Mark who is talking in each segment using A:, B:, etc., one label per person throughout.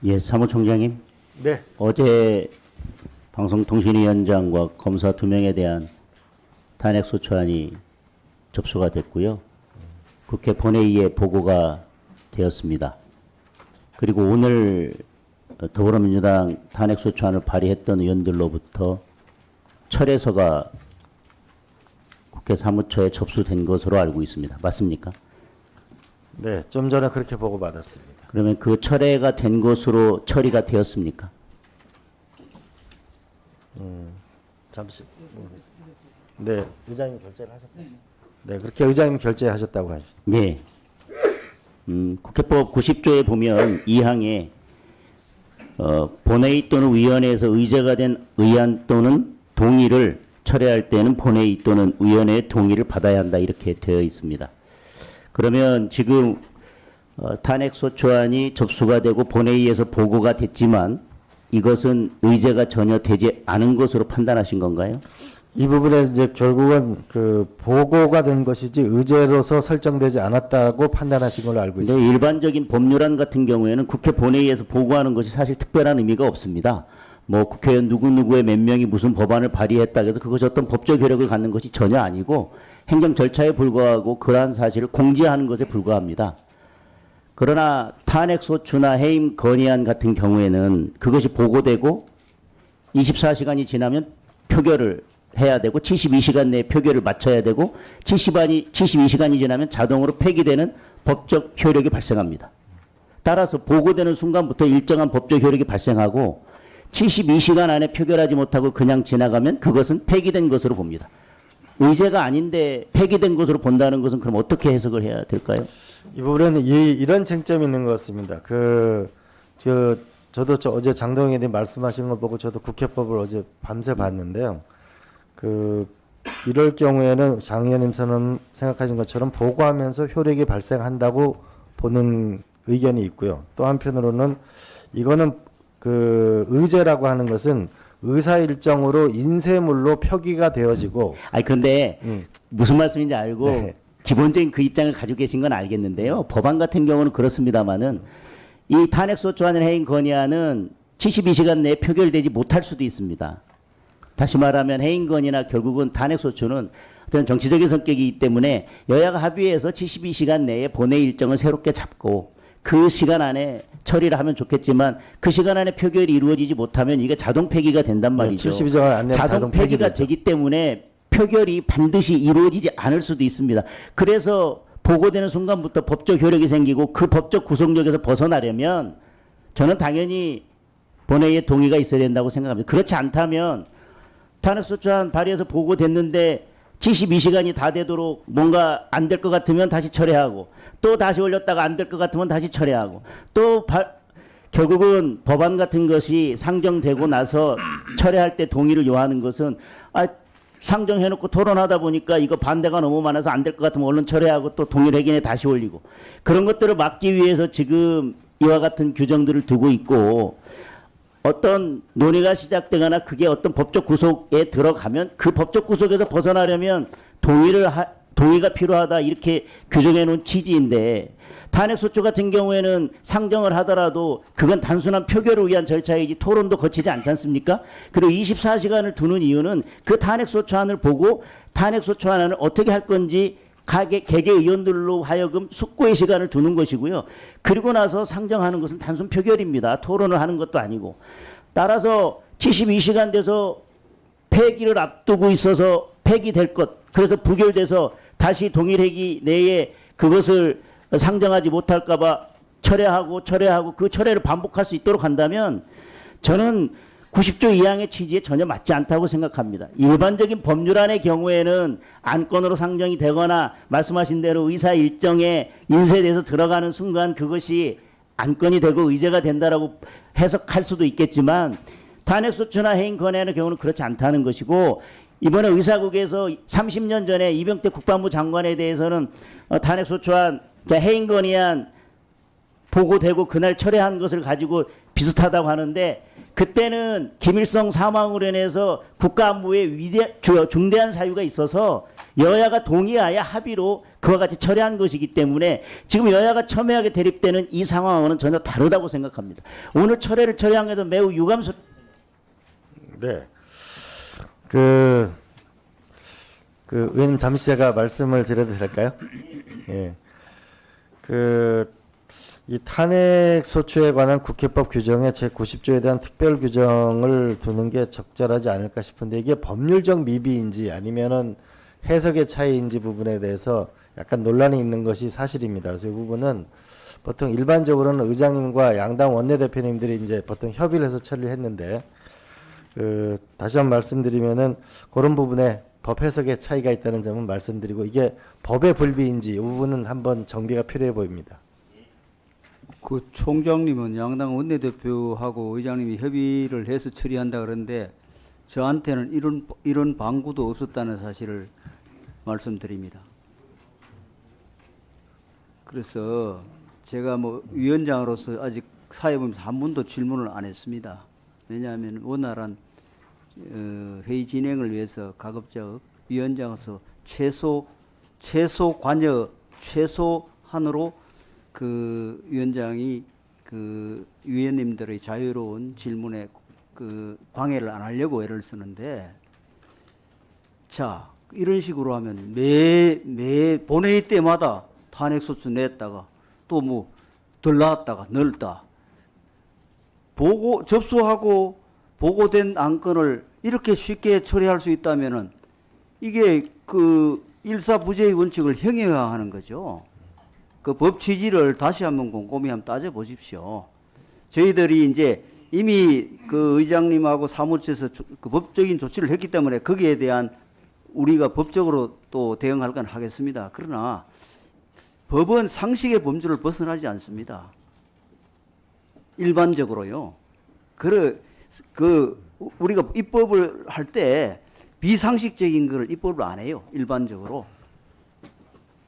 A: 예, 사무총장님.
B: 네.
A: 어제 방송통신위원장과 검사 2명에 대한 탄핵소추안이 접수가 됐고요. 국회 본회의에 보고가 되었습니다. 그리고 오늘 더불어민주당 탄핵소추안을 발의했던 의원들로부터 철회서가 국회 사무처에 접수된 것으로 알고 있습니다. 맞습니까?
B: 네, 좀 전에 그렇게 보고받았습니다.
A: 그러면 그 철회가 된 것으로 처리가 되었습니까?
B: 잠시. 네, 의장님 결재를 하셨다. 네, 그렇게 의장님 결재하셨다고 하죠.
A: 네. 국회법 90조에 보면 2항에 본회의 또는 위원회에서 의제가 된 의안 또는 동의를 철회할 때는 본회의 또는 위원회의 동의를 받아야 한다 이렇게 되어 있습니다. 그러면 지금 탄핵소추안이 접수가 되고 본회의에서 보고가 됐지만 이것은 의제가 전혀 되지 않은 것으로 판단하신 건가요?
B: 이 부분에 이제 결국은 그 보고가 된 것이지 의제로서 설정되지 않았다고 판단하신 걸로 알고
A: 근데
B: 있습니다.
A: 일반적인 법률안 같은 경우에는 국회 본회의에서 보고하는 것이 사실 특별한 의미가 없습니다. 뭐 국회의원 누구누구의 몇 명이 무슨 법안을 발의했다 해서 그것이 어떤 법적 효력을 갖는 것이 전혀 아니고 행정 절차에 불과하고 그러한 사실을 공지하는 것에 불과합니다. 그러나 탄핵소추나 해임 건의안 같은 경우에는 그것이 보고되고 24시간이 지나면 표결을 해야 되고 72시간 내에 표결을 마쳐야 되고 72시간이 지나면 자동으로 폐기되는 법적 효력이 발생합니다. 따라서 보고되는 순간부터 일정한 법적 효력이 발생하고 72시간 안에 표결하지 못하고 그냥 지나가면 그것은 폐기된 것으로 봅니다. 의제가 아닌데 폐기된 것으로 본다는 것은 그럼 어떻게 해석을 해야 될까요?
B: 이 부분에는 이런 쟁점이 있는 것 같습니다. 저도 어제 장동영 의원님 말씀하신 걸 보고 저도 국회법을 어제 밤새 봤는데요. 이럴 경우에는 장 의원님 생각하신 것처럼 보고하면서 효력이 발생한다고 보는 의견이 있고요. 또 한편으로는 이거는 의제라고 하는 것은 의사 일정으로 인쇄물로 표기가 되어지고.
A: 아니 그런데 무슨 말씀인지 알고
B: 네.
A: 기본적인 그 입장을 가지고 계신 건 알겠는데요. 법안 같은 경우는 그렇습니다만은 이 탄핵소추안을 해임 건의안은 72시간 내에 표결되지 못할 수도 있습니다. 다시 말하면 해임 건의나 결국은 탄핵소추는 어떤 정치적인 성격이기 때문에 여야가 합의해서 72시간 내에 본회의 일정을 새롭게 잡고 그 시간 안에 처리를 하면 좋겠지만 그 시간 안에 표결이 이루어지지 못하면 이게 자동 폐기가 된단 말이죠.
B: 72시간 안에
A: 자동 폐기가 되기 때문에 표결이 반드시 이루어지지 않을 수도 있습니다. 그래서 보고되는 순간부터 법적 효력이 생기고 그 법적 구속력에서 벗어나려면 저는 당연히 본회의에 동의가 있어야 된다고 생각합니다. 그렇지 않다면 탄핵소추안 발의해서 보고됐는데 72시간이 다 되도록 뭔가 안 될 것 같으면 다시 철회하고 또 다시 올렸다가 안 될 것 같으면 다시 철회하고 또 결국은 법안 같은 것이 상정되고 나서 철회할 때 동의를 요하는 것은 상정해놓고 토론하다 보니까 이거 반대가 너무 많아서 안 될 것 같으면 얼른 철회하고 또 동의를 해기에 다시 올리고 그런 것들을 막기 위해서 지금 이와 같은 규정들을 두고 있고 어떤 논의가 시작되거나 그게 어떤 법적 구속에 들어가면 그 법적 구속에서 벗어나려면 동의가 필요하다 이렇게 규정해 놓은 취지인데 탄핵소추 같은 경우에는 상정을 하더라도 그건 단순한 표결을 위한 절차이지 토론도 거치지 않지 않습니까? 그리고 24시간을 두는 이유는 그 탄핵소추안을 보고 탄핵소추안을 어떻게 할 건지 개개 의원들로 하여금 숙고의 시간을 두는 것이고요. 그리고 나서 상정하는 것은 단순 표결입니다. 토론을 하는 것도 아니고. 따라서 72시간 돼서 폐기를 앞두고 있어서 폐기될 것, 그래서 부결돼서 다시 동일회기 내에 그것을 상정하지 못할까 봐 철회하고 그 철회를 반복할 수 있도록 한다면 저는 90조 2항의 취지에 전혀 맞지 않다고 생각합니다. 일반적인 법률안의 경우에는 안건으로 상정이 되거나 말씀하신 대로 의사 일정에 인쇄돼서 들어가는 순간 그것이 안건이 되고 의제가 된다라고 해석할 수도 있겠지만 탄핵소추나 해임 건의안의 경우는 그렇지 않다는 것이고 이번에 의사국에서 30년 전에 이병태 국방부 장관에 대해서는 탄핵소추안 해임 건의안 보고되고 그날 철회한 것을 가지고 비슷하다고 하는데 그때는 김일성 사망으로 인해서 국가안보에 중대한 사유가 있어서 여야가 동의하여 합의로 그와 같이 처리한 것이기 때문에 지금 여야가 첨예하게 대립되는 이 상황과는 전혀 다르다고 생각합니다. 오늘 처리한 것은 매우 유감스럽습니다.
B: 네. 의원님 잠시 제가 말씀을 드려도 될까요? 예. 이 탄핵 소추에 관한 국회법 규정의 제90조에 대한 특별 규정을 두는 게 적절하지 않을까 싶은데 이게 법률적 미비인지 아니면은 해석의 차이인지 부분에 대해서 약간 논란이 있는 것이 사실입니다. 그래서 이 부분은 보통 일반적으로는 의장님과 양당 원내대표님들이 이제 보통 협의를 해서 처리를 했는데 다시 한번 말씀드리면은 그런 부분에 법 해석의 차이가 있다는 점은 말씀드리고 이게 법의 불비인지 이 부분은 한번 정비가 필요해 보입니다.
C: 그 총장님은 양당 원내대표하고 의장님이 협의를 해서 처리한다 그러는데 저한테는 이런 방구도 없었다는 사실을 말씀드립니다. 그래서 제가 뭐 위원장으로서 아직 사회보면서 한 번도 질문을 안 했습니다. 왜냐하면 원활한 회의 진행을 위해서 가급적 위원장으로서 최소한으로 그 위원장이 그 위원님들의 자유로운 질문에 그 방해를 안 하려고 애를 쓰는데, 자 이런 식으로 하면 매 본회의 때마다 탄핵소추 냈다가 또 뭐 덜 나왔다가 넓다 접수하고 보고된 안건을 이렇게 쉽게 처리할 수 있다면은 이게 그 일사부재의 원칙을 형해화하는 거죠. 그 법 취지를 다시 한번 곰곰이 한번 따져 보십시오. 저희들이 이제 이미 그 의장님하고 사무처에서 그 법적인 조치를 했기 때문에 거기에 대한 우리가 법적으로 또 대응할 건 하겠습니다. 그러나 법은 상식의 범주를 벗어나지 않습니다. 일반적으로요. 우리가 입법을 할 때 비상식적인 걸 입법을 안 해요. 일반적으로.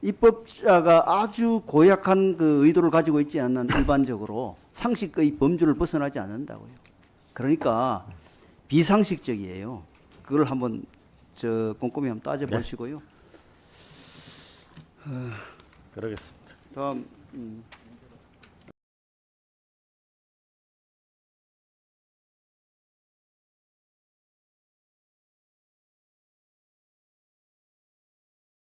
C: 입법자가 아주 고약한 그 의도를 가지고 있지 않는 일반적으로 상식의 범주를 벗어나지 않는다고요. 그러니까 비상식적이에요. 그걸 한번 꼼꼼히 한번 따져보시고요.
B: 그러겠습니다.
C: 다음